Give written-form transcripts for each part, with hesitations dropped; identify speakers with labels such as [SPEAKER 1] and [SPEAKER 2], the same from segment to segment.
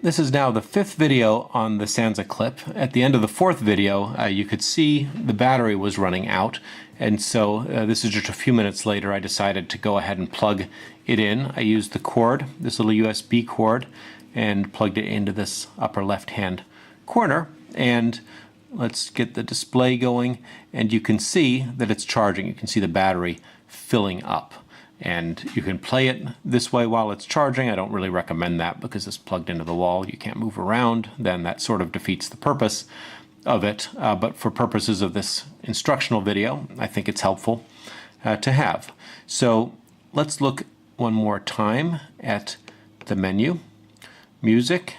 [SPEAKER 1] This is now the 5th video on the Sansa Clip. At the end of the 4th video, you could see the battery was running out, and so this is just a few minutes later. I decided to go ahead and plug it in. I used the cord, this little USB cord, and plugged it into this upper left-hand corner. And let's get the display going, and you can see that it's charging. You can see the battery filling up. And you can play it this way while it's charging. I don't really recommend that because it's plugged into the wall. You can't move around. Then that sort of defeats the purpose of it. But for purposes of this instructional video, I think it's helpful to have. So let's look one more time at the menu, music,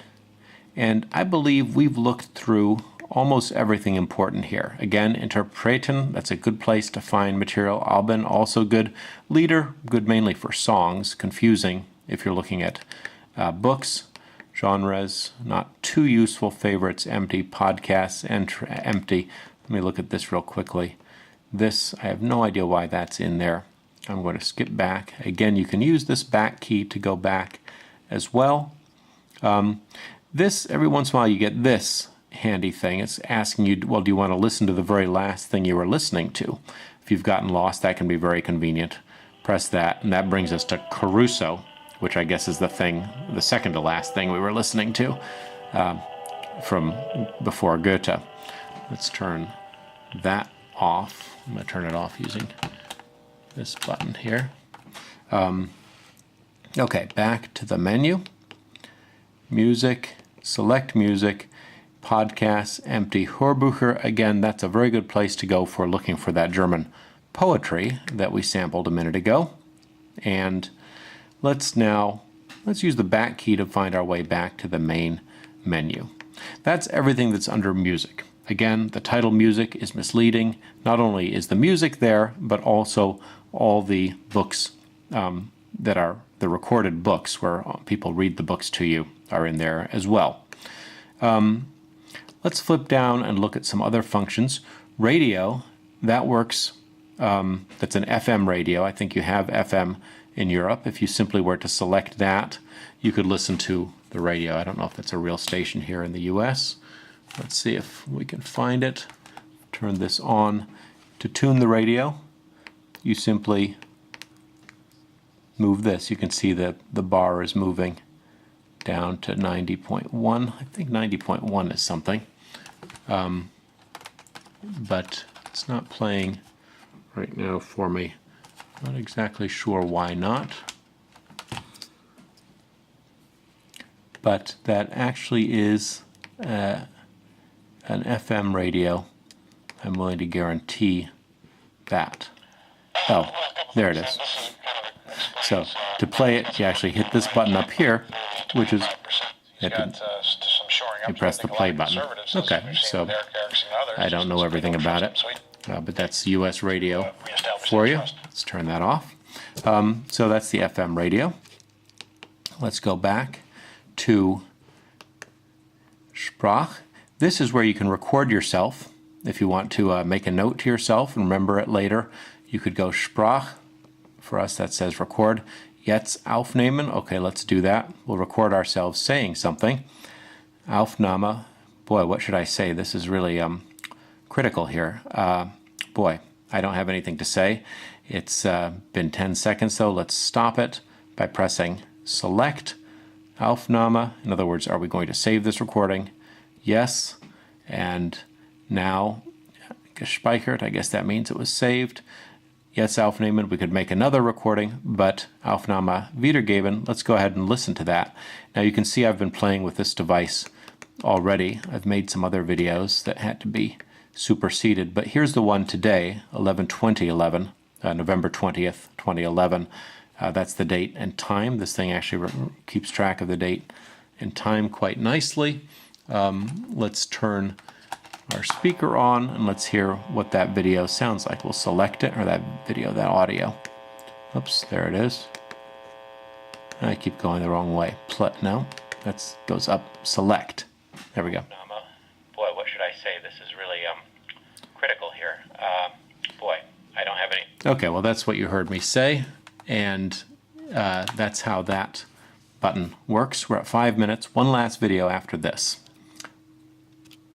[SPEAKER 1] and I believe we've looked through almost everything important here. Again, interpretation, that's a good place to find material. Alban, also good. Leader, good mainly for songs. Confusing if you're looking at books. Genres, not too useful. Favorites, empty. Podcasts, empty. Let me look at this real quickly. This, I have no idea why that's in there. I'm going to skip back. Again, you can use this back key to go back as well. This, every once in a while you get this handy thing. It's asking you, well, do you want to listen to the very last thing you were listening to? If you've gotten lost, that can be very convenient. Press that, and that brings us to Caruso, which I guess is the thing, the second to last thing we were listening to from before Goethe. Let's turn that off. I'm going to turn it off using this button here. Okay, back to the menu. Music, select music, podcasts, empty. Hörbucher, again, that's a very good place to go for looking for that German poetry that we sampled a minute ago. And let's use the back key to find our way back to the main menu. That's everything that's under music. Again, the title music is misleading. Not only is the music there, but also all the books that are the recorded books where people read the books to you are in there as well. Let's flip down and look at some other functions. Radio, that works, that's an FM radio. I think you have FM in Europe. If you simply were to select that, you could listen to the radio. I don't know if that's a real station here in the US. Let's see if we can find it. Turn this on. To tune the radio, you simply move this. You can see that the bar is moving down to 90.1. I think 90.1 is something. But it's not playing right now for me. Not exactly sure why not. But that actually is an FM radio. I'm willing to guarantee that. Oh, there it is. So to play it, you actually hit this button up here, which is you press the play button. Okay, so I don't know everything about it, but that's US radio for you. Let's turn that off. So that's the FM radio. Let's go back to Sprach. This is where you can record yourself. If you want to make a note to yourself and remember it later, you could go Sprach. For us, that says record. Jetzt aufnehmen. Okay, let's do that. We'll record ourselves saying something. Aufnahme. Boy, what should I say? This is really critical here. Boy, I don't have anything to say. It's been 10 seconds, though. Let's stop it by pressing select. Aufnahme. In other words, are we going to save this recording? Yes. And now, gespeichert. I guess that means it was saved. Jetzt aufnehmen, we could make another recording, but Aufnahme wiedergeben, let's go ahead and listen to that. Now you can see I've been playing with this device already. I've made some other videos that had to be superseded, but here's the one today, 11/20/11, November 20th, 2011. That's the date and time. This thing actually keeps track of the date and time quite nicely. Let's turn our speaker on and let's hear what that video sounds like. We'll select it, or that video, that audio. Oops, there it is. I keep going the wrong way. No, that goes up. Select. There we go.
[SPEAKER 2] Boy, what should I say? This is really critical here. Boy, I don't have any.
[SPEAKER 1] Okay, well that's what you heard me say, and that's how that button works. We're at 5 minutes. One last video after this.